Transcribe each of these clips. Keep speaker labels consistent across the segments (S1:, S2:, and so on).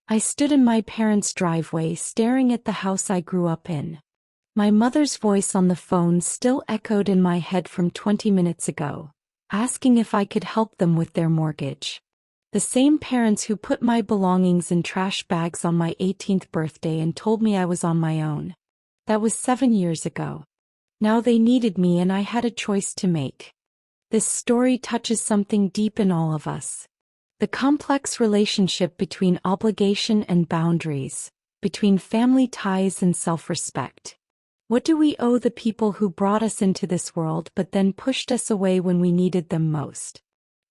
S1: I stood in my parents' driveway staring at the house I grew up in. My mother's voice on the phone still echoed in my head from 20 minutes ago, asking if I could help them with their mortgage. The same parents who put my belongings in trash bags on my 18th birthday and told me I was on my own. That was 7 years ago. Now they needed me and I had a choice to make. This story touches something deep in all of us. The complex relationship between obligation and boundaries, between family ties and self-respect. What do we owe the people who brought us into this world but then pushed us away when we needed them most?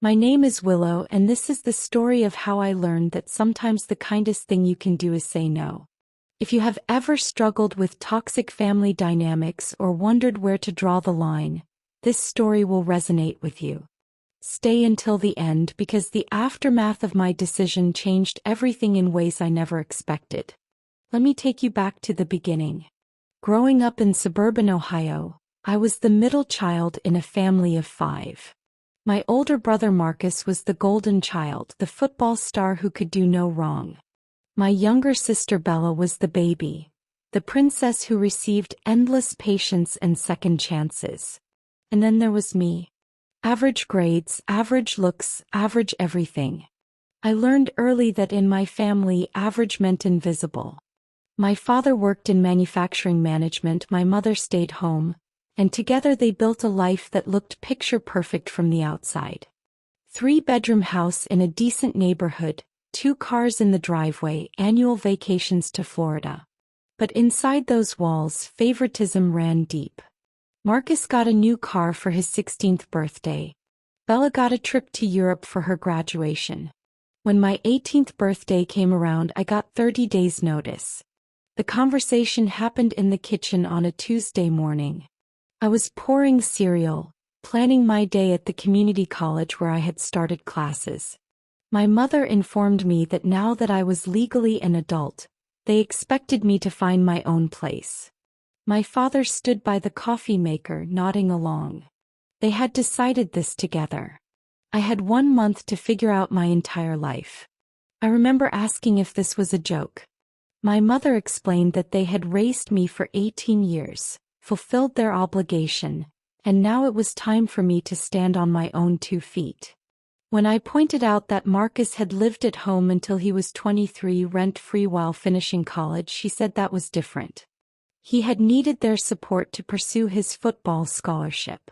S1: My name is Willow, and this is the story of how I learned that sometimes the kindest thing you can do is say no. If you have ever struggled with toxic family dynamics or wondered where to draw the line, this story will resonate with you. Stay until the end because the aftermath of my decision changed everything in ways I never expected. Let me take you back to the beginning. Growing up in suburban Ohio, I was the middle child in a family of 5. My older brother Marcus was the golden child, the football star who could do no wrong. My younger sister Bella was the baby, the princess who received endless patience and second chances. And then there was me. Average grades, average looks, average everything. I learned early that in my family, average meant invisible. My father worked in manufacturing management, my mother stayed home, and together they built a life that looked picture perfect from the outside. 3-bedroom house in a decent neighborhood, 2 cars in the driveway, annual vacations to Florida. But inside those walls, favoritism ran deep. Marcus got a new car for his 16th birthday. Bella got a trip to Europe for her graduation. When my 18th birthday came around, I got 30 days' notice. The conversation happened in the kitchen on a Tuesday morning. I was pouring cereal, planning my day at the community college where I had started classes. My mother informed me that now that I was legally an adult, they expected me to find my own place. My father stood by the coffee maker, nodding along. They had decided this together. I had 1 month to figure out my entire life. I remember asking if this was a joke. My mother explained that they had raised me for 18 years, fulfilled their obligation, and now it was time for me to stand on my own 2 feet. When I pointed out that Marcus had lived at home until he was 23 rent-free while finishing college, she said that was different. He had needed their support to pursue his football scholarship.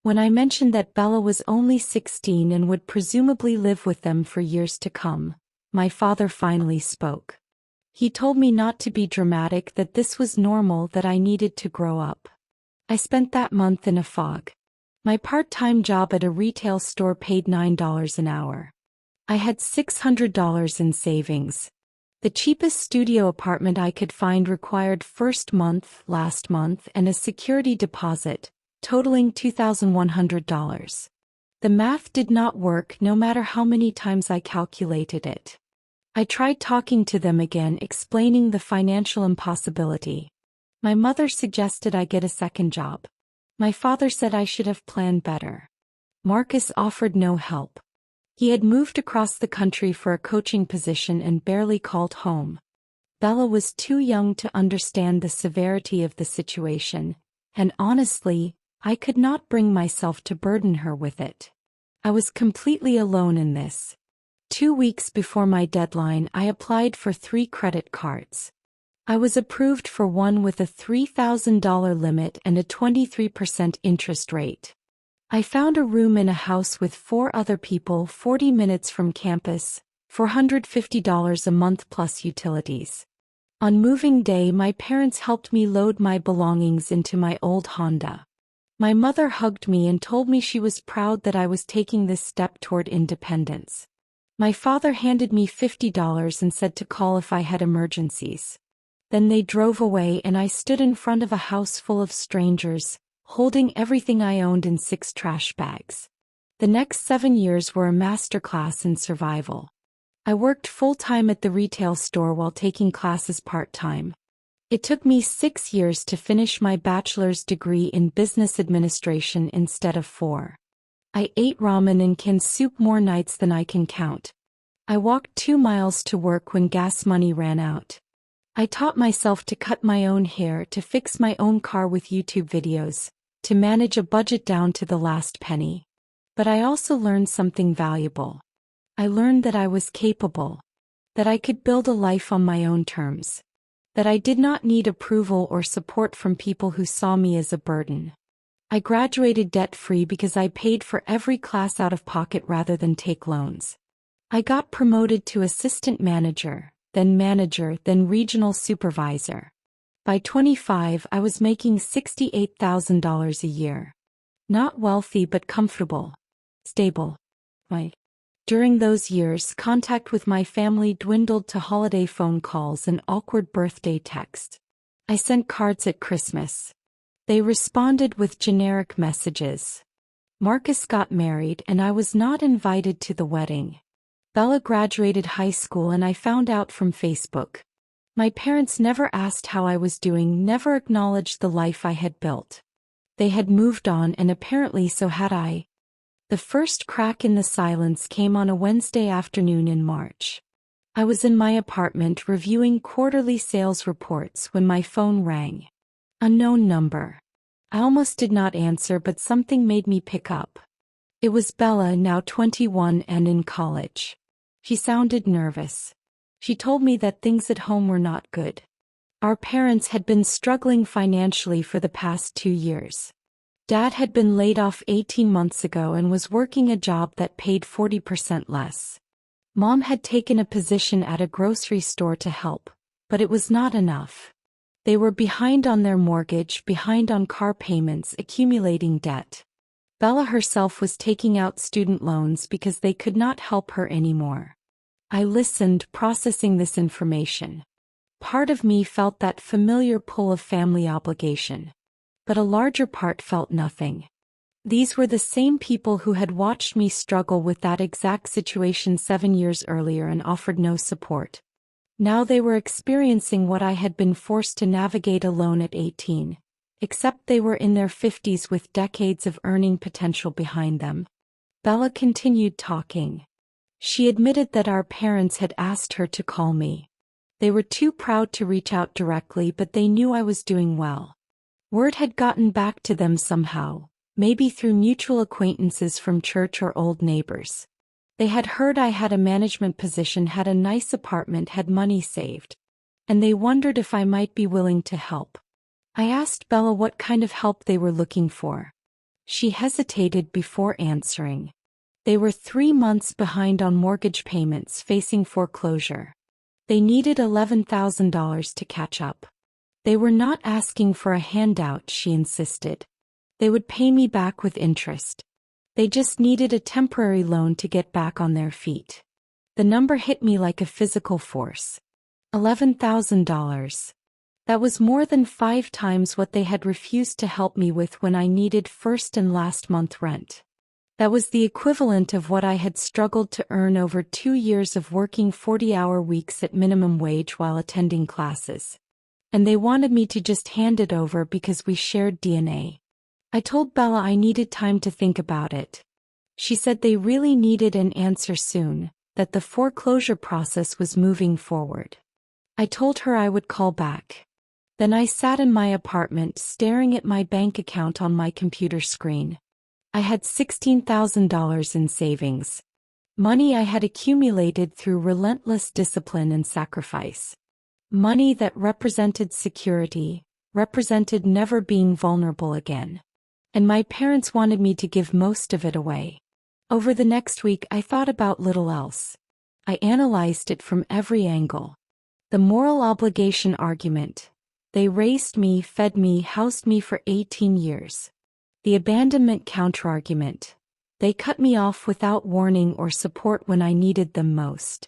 S1: When I mentioned that Bella was only 16 and would presumably live with them for years to come, my father finally spoke. He told me not to be dramatic, that this was normal, that I needed to grow up. I spent that month in a fog. My part-time job at a retail store paid $9 an hour. I had $600 in savings. The cheapest studio apartment I could find required first month, last month, and a security deposit, totaling $2,100. The math did not work no matter how many times I calculated it. I tried talking to them again, explaining the financial impossibility. My mother suggested I get a second job. My father said I should have planned better. Marcus offered no help. He had moved across the country for a coaching position and barely called home. Bella was too young to understand the severity of the situation, and honestly, I could not bring myself to burden her with it. I was completely alone in this. 2 weeks before my deadline, I applied for 3 credit cards. I was approved for one with a $3,000 limit and a 23% interest rate. I found a room in a house with 4 other people 40 minutes from campus, $450 a month plus utilities. On moving day, my parents helped me load my belongings into my old Honda. My mother hugged me and told me she was proud that I was taking this step toward independence. My father handed me $50 and said to call if I had emergencies. Then they drove away and I stood in front of a house full of strangers, holding everything I owned in 6 trash bags. The next 7 years were a masterclass in survival. I worked full-time at the retail store while taking classes part-time. It took me 6 years to finish my bachelor's degree in business administration instead of 4. I ate ramen and canned soup more nights than I can count. I walked 2 miles to work when gas money ran out. I taught myself to cut my own hair, to fix my own car with YouTube videos, to manage a budget down to the last penny. But I also learned something valuable. I learned that I was capable, that I could build a life on my own terms, that I did not need approval or support from people who saw me as a burden. I graduated debt-free because I paid for every class out of pocket rather than take loans. I got promoted to assistant manager, then regional supervisor. By 25, I was making $68,000 a year. Not wealthy but comfortable. Stable. During those years, contact with my family dwindled to holiday phone calls and awkward birthday texts. I sent cards at Christmas. They responded with generic messages. Marcus got married and I was not invited to the wedding. Bella graduated high school and I found out from Facebook. My parents never asked how I was doing, never acknowledged the life I had built. They had moved on and apparently so had I. The first crack in the silence came on a Wednesday afternoon in March. I was in my apartment reviewing quarterly sales reports when my phone rang. Unknown number. I almost did not answer, but something made me pick up. It was Bella, now 21 and in college. She sounded nervous. She told me that things at home were not good. Our parents had been struggling financially for the past 2 years. Dad had been laid off 18 months ago and was working a job that paid 40% less. Mom had taken a position at a grocery store to help, but it was not enough. They were behind on their mortgage, behind on car payments, accumulating debt. Bella herself was taking out student loans because they could not help her anymore. I listened, processing this information. Part of me felt that familiar pull of family obligation. But a larger part felt nothing. These were the same people who had watched me struggle with that exact situation 7 years earlier and offered no support. Now they were experiencing what I had been forced to navigate alone at 18, except they were in their 50s with decades of earning potential behind them. Bella continued talking. She admitted that our parents had asked her to call me. They were too proud to reach out directly, but they knew I was doing well. Word had gotten back to them somehow, maybe through mutual acquaintances from church or old neighbors. They had heard I had a management position, had a nice apartment, had money saved. And they wondered if I might be willing to help. I asked Bella what kind of help they were looking for. She hesitated before answering. They were 3 months behind on mortgage payments, facing foreclosure. They needed $11,000 to catch up. They were not asking for a handout, she insisted. They would pay me back with interest. They just needed a temporary loan to get back on their feet. The number hit me like a physical force. $11,000. That was more than 5 times what they had refused to help me with when I needed first and last month rent. That was the equivalent of what I had struggled to earn over 2 years of working 40-hour weeks at minimum wage while attending classes. And they wanted me to just hand it over because we shared DNA. I told Bella I needed time to think about it. She said they really needed an answer soon, that the foreclosure process was moving forward. I told her I would call back. Then I sat in my apartment staring at my bank account on my computer screen. I had $16,000 in savings. Money I had accumulated through relentless discipline and sacrifice. Money that represented security, represented never being vulnerable again. And my parents wanted me to give most of it away. Over the next week I thought about little else. I analyzed it from every angle. The moral obligation argument. They raised me, fed me, housed me for 18 years. The abandonment counterargument. They cut me off without warning or support when I needed them most.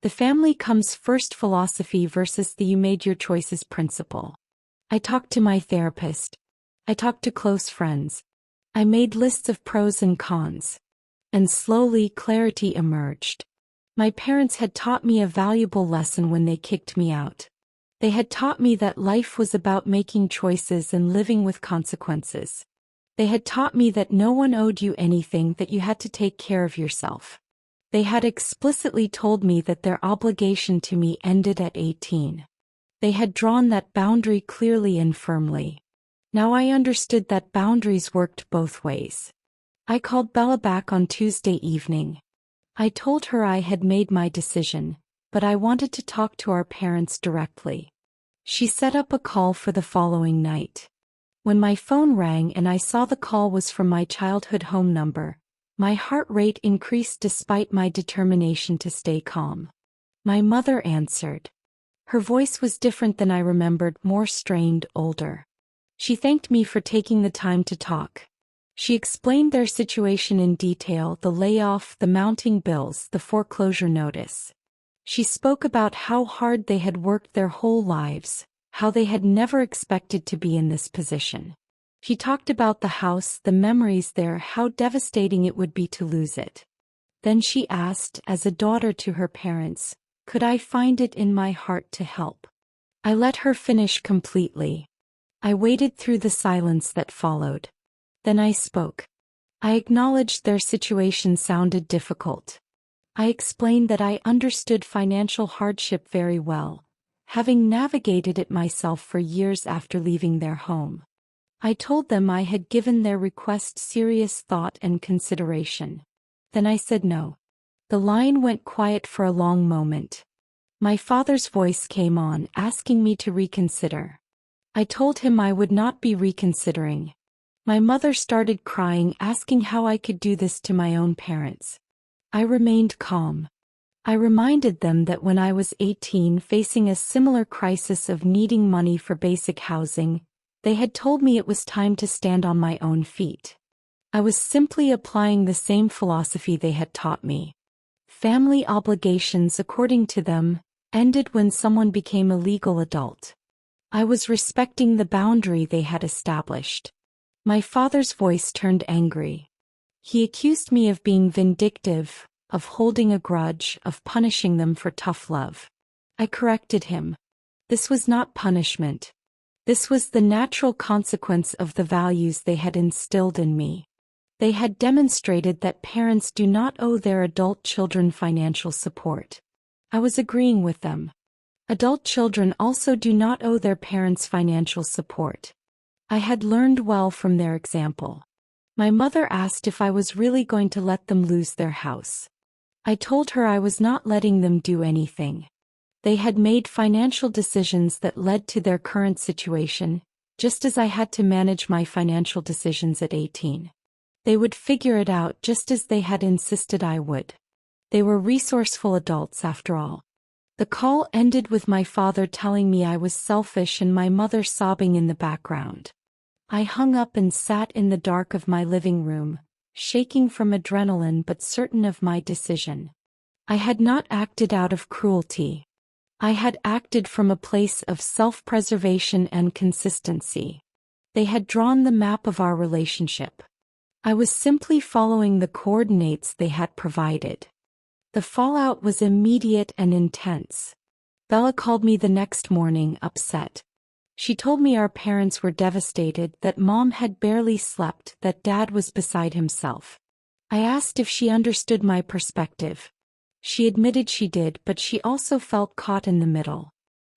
S1: The family comes first philosophy versus the you made your choices principle. I talked to my therapist. I talked to close friends. I made lists of pros and cons. And slowly clarity emerged. My parents had taught me a valuable lesson when they kicked me out. They had taught me that life was about making choices and living with consequences. They had taught me that no one owed you anything, that you had to take care of yourself. They had explicitly told me that their obligation to me ended at 18. They had drawn that boundary clearly and firmly. Now I understood that boundaries worked both ways. I called Bella back on Tuesday evening. I told her I had made my decision, but I wanted to talk to our parents directly. She set up a call for the following night. When my phone rang and I saw the call was from my childhood home number, my heart rate increased despite my determination to stay calm. My mother answered. Her voice was different than I remembered, more strained, older. She thanked me for taking the time to talk. She explained their situation in detail, the layoff, the mounting bills, the foreclosure notice. She spoke about how hard they had worked their whole lives, how they had never expected to be in this position. She talked about the house, the memories there, how devastating it would be to lose it. Then she asked, as a daughter to her parents, could I find it in my heart to help? I let her finish completely. I waited through the silence that followed. Then I spoke. I acknowledged their situation sounded difficult. I explained that I understood financial hardship very well, having navigated it myself for years after leaving their home. I told them I had given their request serious thought and consideration. Then I said no. The line went quiet for a long moment. My father's voice came on, asking me to reconsider. I told him I would not be reconsidering. My mother started crying, asking how I could do this to my own parents. I remained calm. I reminded them that when I was 18, facing a similar crisis of needing money for basic housing, they had told me it was time to stand on my own feet. I was simply applying the same philosophy they had taught me. Family obligations, according to them, ended when someone became a legal adult. I was respecting the boundary they had established. My father's voice turned angry. He accused me of being vindictive, of holding a grudge, of punishing them for tough love. I corrected him. This was not punishment. This was the natural consequence of the values they had instilled in me. They had demonstrated that parents do not owe their adult children financial support. I was agreeing with them. Adult children also do not owe their parents financial support. I had learned well from their example. My mother asked if I was really going to let them lose their house. I told her I was not letting them do anything. They had made financial decisions that led to their current situation, just as I had to manage my financial decisions at 18. They would figure it out just as they had insisted I would. They were resourceful adults after all. The call ended with my father telling me I was selfish and my mother sobbing in the background. I hung up and sat in the dark of my living room, shaking from adrenaline but certain of my decision. I had not acted out of cruelty. I had acted from a place of self-preservation and consistency. They had drawn the map of our relationship. I was simply following the coordinates they had provided. The fallout was immediate and intense. Bella called me the next morning, upset. She told me our parents were devastated, that Mom had barely slept, that Dad was beside himself. I asked if she understood my perspective. She admitted she did, but she also felt caught in the middle.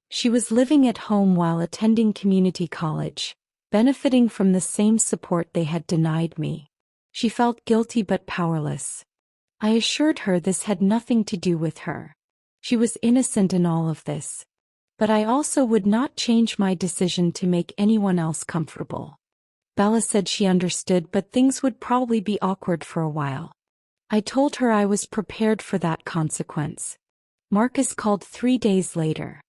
S1: She was living at home while attending community college, benefiting from the same support they had denied me. She felt guilty but powerless. I assured her this had nothing to do with her. She was innocent in all of this. But I also would not change my decision to make anyone else comfortable. Bella said she understood, but things would probably be awkward for a while. I told her I was prepared for that consequence. Marcus called 3 days later.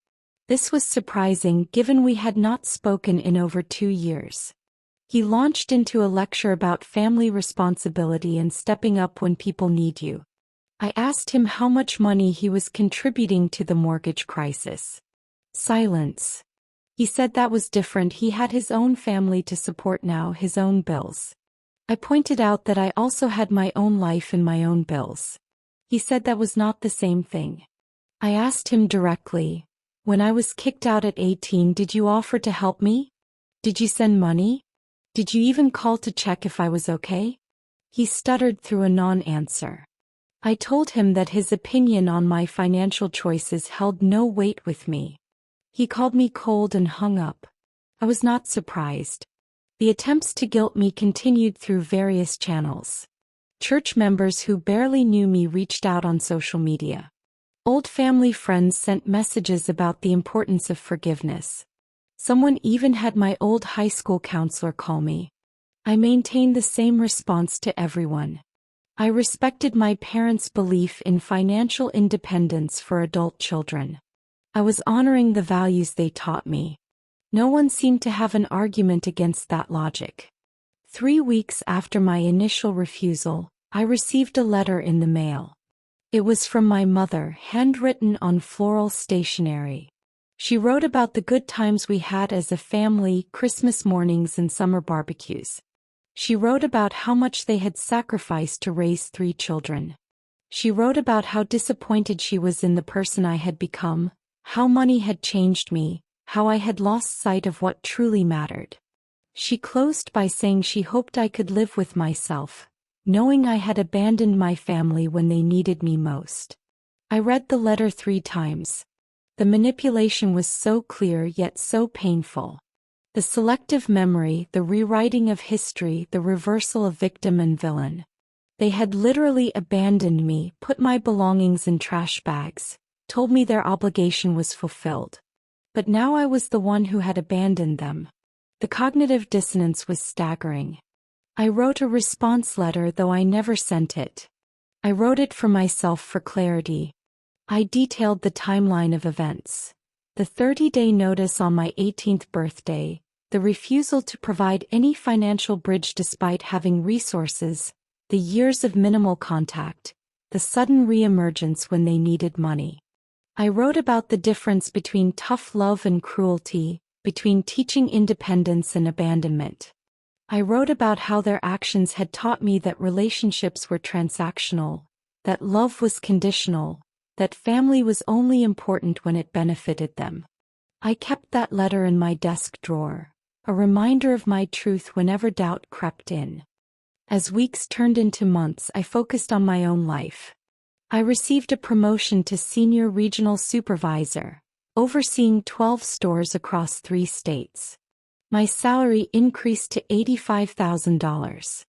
S1: This was surprising given we had not spoken in over 2 years. He launched into a lecture about family responsibility and stepping up when people need you. I asked him how much money he was contributing to the mortgage crisis. Silence. He said that was different. He had his own family to support now, his own bills. I pointed out that I also had my own life and my own bills. He said that was not the same thing. I asked him directly, when I was kicked out at 18, did you offer to help me? Did you send money? Did you even call to check if I was okay? He stuttered through a non-answer. I told him that his opinion on my financial choices held no weight with me. He called me cold and hung up. I was not surprised. The attempts to guilt me continued through various channels. Church members who barely knew me reached out on social media. Old family friends sent messages about the importance of forgiveness. Someone even had my old high school counselor call me. I maintained the same response to everyone. I respected my parents' belief in financial independence for adult children. I was honoring the values they taught me. No one seemed to have an argument against that logic. 3 weeks after my initial refusal, I received a letter in the mail. It was from my mother, handwritten on floral stationery. She wrote about the good times we had as a family, Christmas mornings and summer barbecues. She wrote about how much they had sacrificed to raise 3 children. She wrote about how disappointed she was in the person I had become, how money had changed me, how I had lost sight of what truly mattered. She closed by saying she hoped I could live with myself, knowing I had abandoned my family when they needed me most. I read the letter 3 times. The manipulation was so clear yet so painful. The selective memory, the rewriting of history, the reversal of victim and villain. They had literally abandoned me, put my belongings in trash bags, told me their obligation was fulfilled. But now I was the one who had abandoned them. The cognitive dissonance was staggering. I wrote a response letter, though I never sent it. I wrote it for myself for clarity. I detailed the timeline of events. The 30-day notice on my 18th birthday, the refusal to provide any financial bridge despite having resources, the years of minimal contact, the sudden re-emergence when they needed money. I wrote about the difference between tough love and cruelty, between teaching independence and abandonment. I wrote about how their actions had taught me that relationships were transactional, that love was conditional, that family was only important when it benefited them. I kept that letter in my desk drawer, a reminder of my truth whenever doubt crept in. As weeks turned into months, I focused on my own life. I received a promotion to senior regional supervisor, overseeing 12 stores across 3 states. My salary increased to $85,000.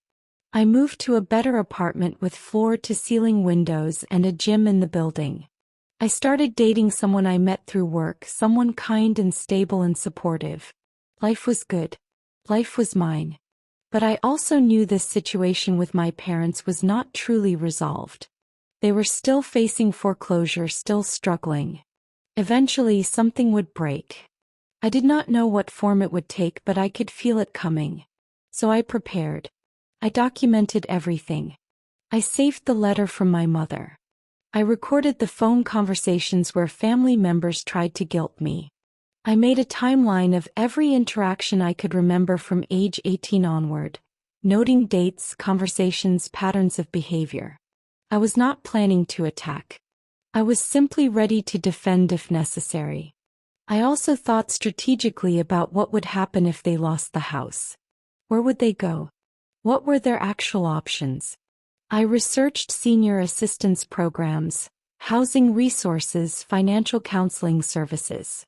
S1: I moved to a better apartment with floor-to-ceiling windows and a gym in the building. I started dating someone I met through work, someone kind and stable and supportive. Life was good. Life was mine. But I also knew this situation with my parents was not truly resolved. They were still facing foreclosure, still struggling. Eventually, something would break. I did not know what form it would take, but I could feel it coming. So I prepared. I documented everything. I saved the letter from my mother. I recorded the phone conversations where family members tried to guilt me. I made a timeline of every interaction I could remember from age 18 onward, noting dates, conversations, patterns of behavior. I was not planning to attack. I was simply ready to defend if necessary. I also thought strategically about what would happen if they lost the house. Where would they go? What were their actual options? I researched senior assistance programs, housing resources, financial counseling services.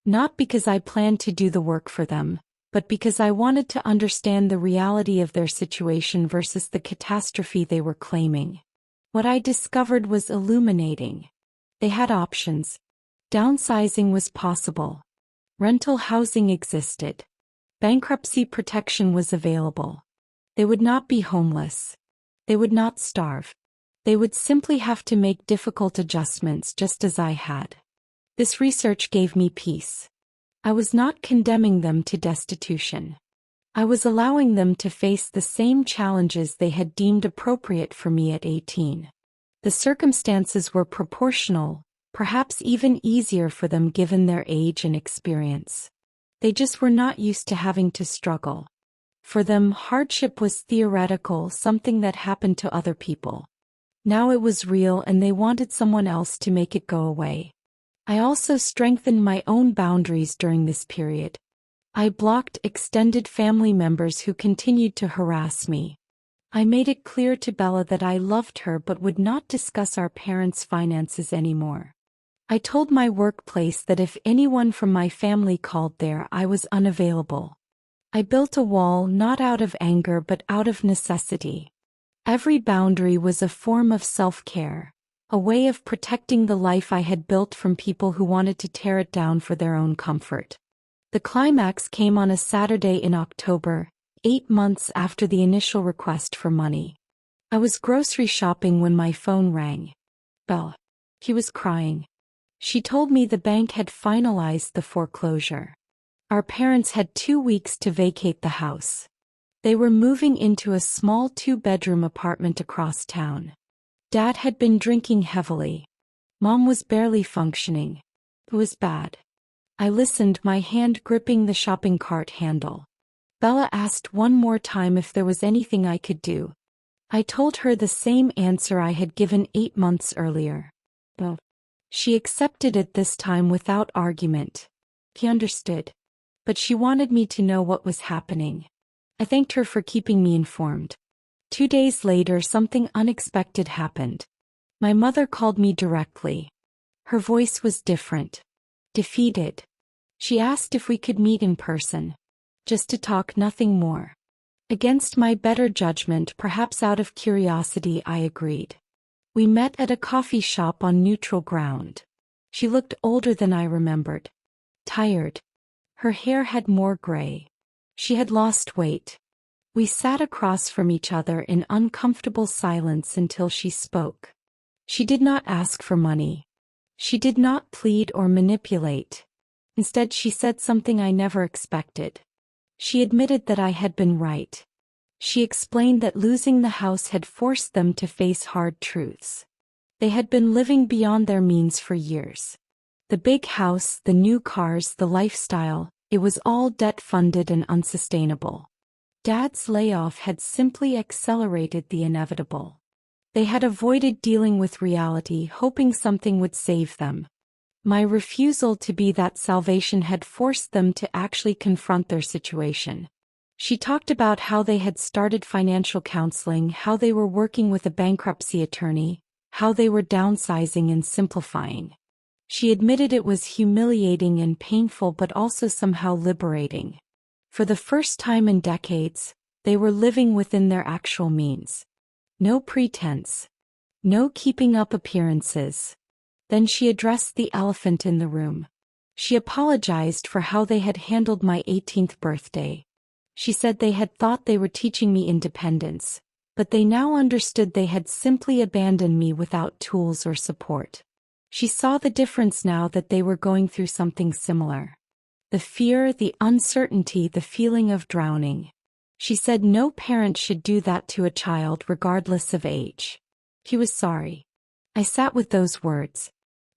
S1: Not because I planned to do the work for them, but because I wanted to understand the reality of their situation versus the catastrophe they were claiming. What I discovered was illuminating. They had options. Downsizing was possible. Rental housing existed. Bankruptcy protection was available. They would not be homeless. They would not starve. They would simply have to make difficult adjustments just as I had. This research gave me peace. I was not condemning them to destitution. I was allowing them to face the same challenges they had deemed appropriate for me at 18. The circumstances were proportional, perhaps even easier for them given their age and experience. They just were not used to having to struggle. For them, hardship was theoretical, something that happened to other people. Now it was real, and they wanted someone else to make it go away. I also strengthened my own boundaries during this period. I blocked extended family members who continued to harass me. I made it clear to Bella that I loved her but would not discuss our parents' finances anymore. I told my workplace that if anyone from my family called there, I was unavailable. I built a wall not out of anger but out of necessity. Every boundary was a form of self-care, a way of protecting the life I had built from people who wanted to tear it down for their own comfort. The climax came on a Saturday in October, 8 months after the initial request for money. I was grocery shopping when my phone rang. Belle. He was crying. She told me the bank had finalized the foreclosure. Our parents had 2 weeks to vacate the house. They were moving into a small 2-bedroom apartment across town. Dad had been drinking heavily. Mom was barely functioning. It was bad. I listened, my hand gripping the shopping cart handle. Bella asked one more time if there was anything I could do. I told her the same answer I had given 8 months earlier. No. She accepted it this time without argument. He understood. But she wanted me to know what was happening. I thanked her for keeping me informed. 2 days later, something unexpected happened. My mother called me directly. Her voice was different. Defeated. She asked if we could meet in person. Just to talk, nothing more. Against my better judgment, perhaps out of curiosity, I agreed. We met at a coffee shop on neutral ground. She looked older than I remembered. Tired. Her hair had more gray. She had lost weight. We sat across from each other in uncomfortable silence until she spoke. She did not ask for money. She did not plead or manipulate. Instead, she said something I never expected. She admitted that I had been right. She explained that losing the house had forced them to face hard truths. They had been living beyond their means for years. The big house, the new cars, the lifestyle, it was all debt-funded and unsustainable. Dad's layoff had simply accelerated the inevitable. They had avoided dealing with reality, hoping something would save them. My refusal to be that salvation had forced them to actually confront their situation. She talked about how they had started financial counseling, how they were working with a bankruptcy attorney, how they were downsizing and simplifying. She admitted it was humiliating and painful but also somehow liberating. For the first time in decades, they were living within their actual means. No pretense. No keeping up appearances. Then she addressed the elephant in the room. She apologized for how they had handled my 18th birthday. She said they had thought they were teaching me independence, but they now understood they had simply abandoned me without tools or support. She saw the difference now that they were going through something similar. The fear, the uncertainty, the feeling of drowning. She said no parent should do that to a child regardless of age. He was sorry. I sat with those words.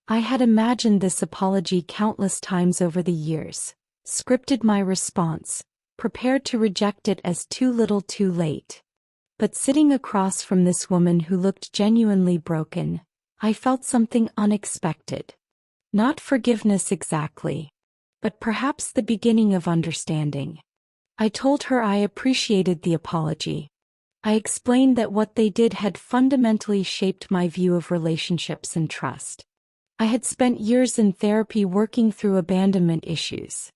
S1: I had imagined this apology countless times over the years, scripted my response, prepared to reject it as too little too late. But sitting across from this woman who looked genuinely broken, I felt something unexpected. Not forgiveness exactly, but perhaps the beginning of understanding. I told her I appreciated the apology. I explained that what they did had fundamentally shaped my view of relationships and trust. I had spent years in therapy working through abandonment issues.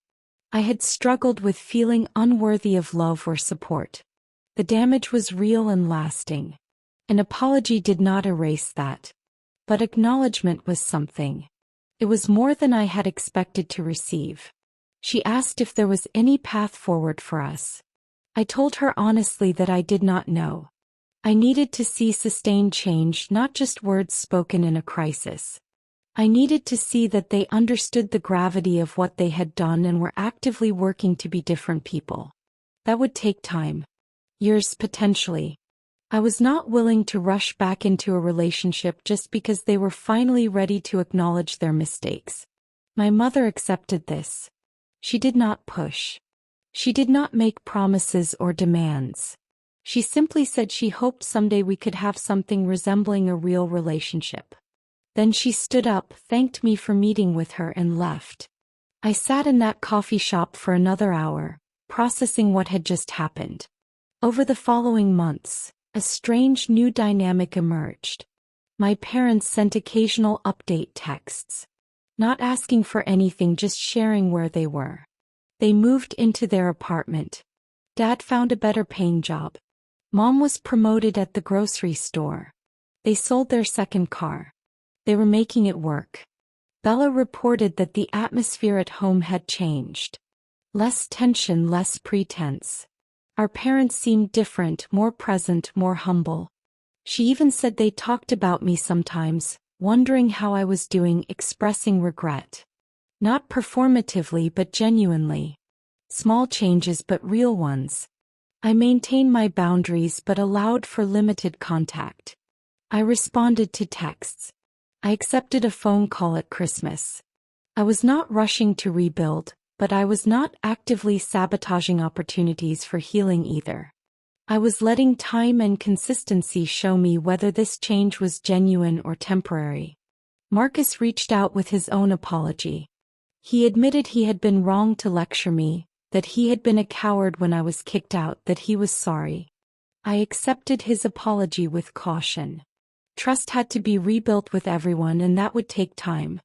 S1: I had struggled with feeling unworthy of love or support. The damage was real and lasting. An apology did not erase that. But acknowledgement was something. It was more than I had expected to receive. She asked if there was any path forward for us. I told her honestly that I did not know. I needed to see sustained change, not just words spoken in a crisis. I needed to see that they understood the gravity of what they had done and were actively working to be different people. That would take time. Years potentially. I was not willing to rush back into a relationship just because they were finally ready to acknowledge their mistakes. My mother accepted this. She did not push. She did not make promises or demands. She simply said she hoped someday we could have something resembling a real relationship. Then she stood up, thanked me for meeting with her, and left. I sat in that coffee shop for another hour, processing what had just happened. Over the following months, A strange new dynamic emerged. My parents sent occasional update texts. Not asking for anything, just sharing where they were. They moved into their apartment. Dad found a better paying job. Mom was promoted at the grocery store. They sold their second car. They were making it work. Bella reported that the atmosphere at home had changed. Less tension, less pretense. Our parents seemed different, more present, more humble. She even said they talked about me sometimes, wondering how I was doing, expressing regret. Not performatively but genuinely. Small changes but real ones. I maintained my boundaries but allowed for limited contact. I responded to texts. I accepted a phone call at Christmas. I was not rushing to rebuild, but I was not actively sabotaging opportunities for healing either. I was letting time and consistency show me whether this change was genuine or temporary. Marcus reached out with his own apology. He admitted he had been wrong to lecture me, that he had been a coward when I was kicked out, that he was sorry. I accepted his apology with caution. Trust had to be rebuilt with everyone, and that would take time.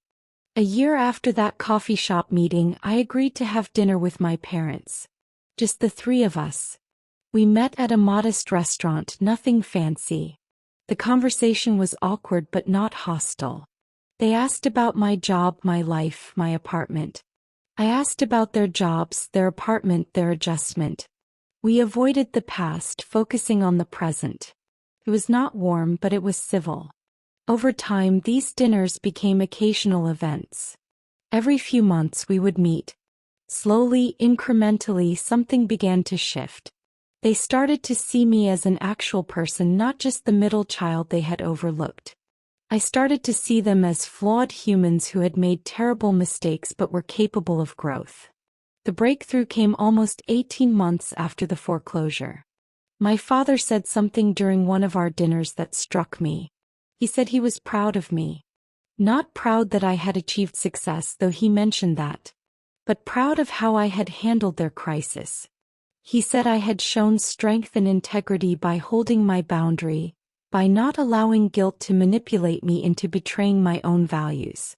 S1: A year after that coffee shop meeting, I agreed to have dinner with my parents. Just the three of us. We met at a modest restaurant, nothing fancy. The conversation was awkward but not hostile. They asked about my job, my life, my apartment. I asked about their jobs, their apartment, their adjustment. We avoided the past, focusing on the present. It was not warm, but it was civil. Over time, these dinners became occasional events. Every few months we would meet. Slowly, incrementally, something began to shift. They started to see me as an actual person, not just the middle child they had overlooked. I started to see them as flawed humans who had made terrible mistakes but were capable of growth. The breakthrough came almost 18 months after the foreclosure. My father said something during one of our dinners that struck me. He said he was proud of me. Not proud that I had achieved success, though he mentioned that, but proud of how I had handled their crisis. He said I had shown strength and integrity by holding my boundary, by not allowing guilt to manipulate me into betraying my own values.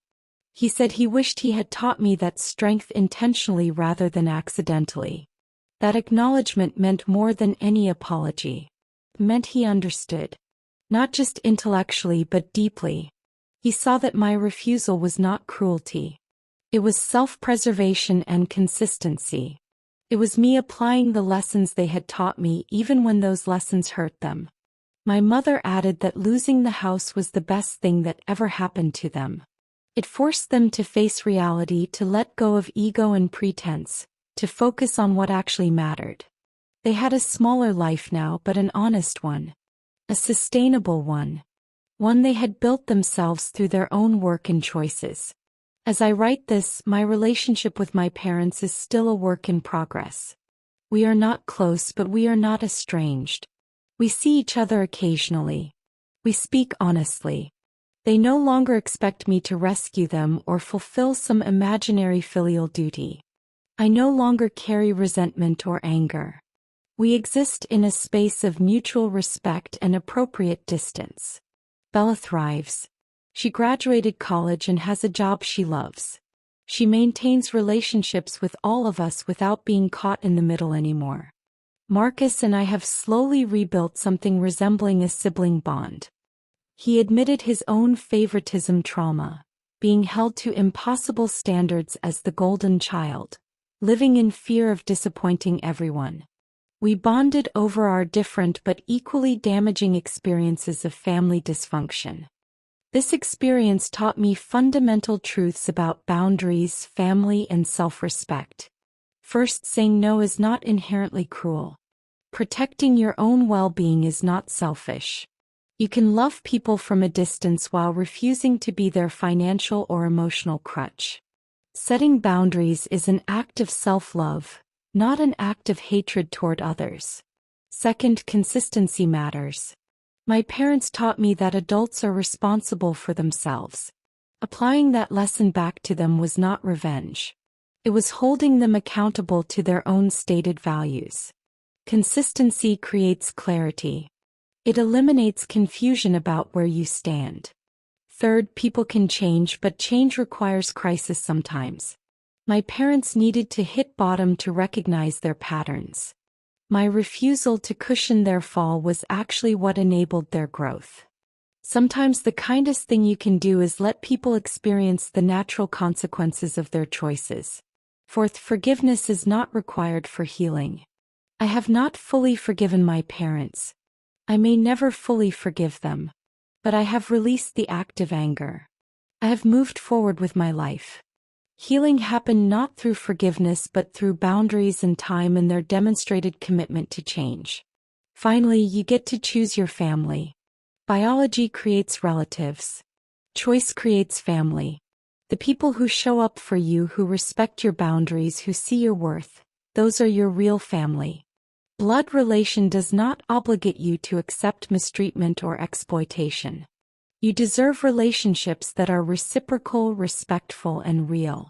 S1: He said he wished he had taught me that strength intentionally rather than accidentally. That acknowledgement meant more than any apology. It meant he understood. Not just intellectually but deeply. He saw that my refusal was not cruelty. It was self-preservation and consistency. It was me applying the lessons they had taught me even when those lessons hurt them. My mother added that losing the house was the best thing that ever happened to them. It forced them to face reality, to let go of ego and pretense, to focus on what actually mattered. They had a smaller life now, but an honest one. A sustainable one. One they had built themselves through their own work and choices. As I write this, my relationship with my parents is still a work in progress. We are not close, but we are not estranged. We see each other occasionally. We speak honestly. They no longer expect me to rescue them or fulfill some imaginary filial duty. I no longer carry resentment or anger. We exist in a space of mutual respect and appropriate distance. Bella thrives. She graduated college and has a job she loves. She maintains relationships with all of us without being caught in the middle anymore. Marcus and I have slowly rebuilt something resembling a sibling bond. He admitted his own favoritism trauma, being held to impossible standards as the golden child, living in fear of disappointing everyone. We bonded over our different but equally damaging experiences of family dysfunction. This experience taught me fundamental truths about boundaries, family, and self-respect. First, saying no is not inherently cruel. Protecting your own well-being is not selfish. You can love people from a distance while refusing to be their financial or emotional crutch. Setting boundaries is an act of self-love, not an act of hatred toward others. Second, consistency matters. My parents taught me that adults are responsible for themselves. Applying that lesson back to them was not revenge. It was holding them accountable to their own stated values. Consistency creates clarity. It eliminates confusion about where you stand. Third, people can change, but change requires crisis sometimes. My parents needed to hit bottom to recognize their patterns. My refusal to cushion their fall was actually what enabled their growth. Sometimes the kindest thing you can do is let people experience the natural consequences of their choices. Fourth, forgiveness is not required for healing. I have not fully forgiven my parents. I may never fully forgive them. But I have released the active anger. I have moved forward with my life. Healing happened not through forgiveness but through boundaries and time and their demonstrated commitment to change. Finally, you get to choose your family. Biology creates relatives. Choice creates family. The people who show up for you, who respect your boundaries, who see your worth, those are your real family. Blood relation does not obligate you to accept mistreatment or exploitation. You deserve relationships that are reciprocal, respectful, and real.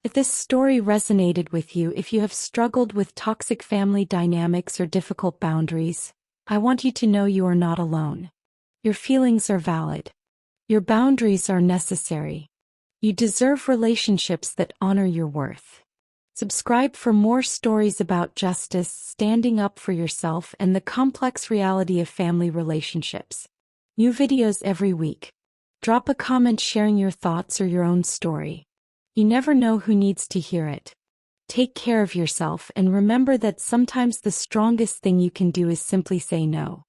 S1: If this story resonated with you, if you have struggled with toxic family dynamics or difficult boundaries, I want you to know you are not alone. Your feelings are valid. Your boundaries are necessary. You deserve relationships that honor your worth. Subscribe for more stories about justice, standing up for yourself, and the complex reality of family relationships. New videos every week. Drop a comment sharing your thoughts or your own story. You never know who needs to hear it. Take care of yourself and remember that sometimes the strongest thing you can do is simply say no.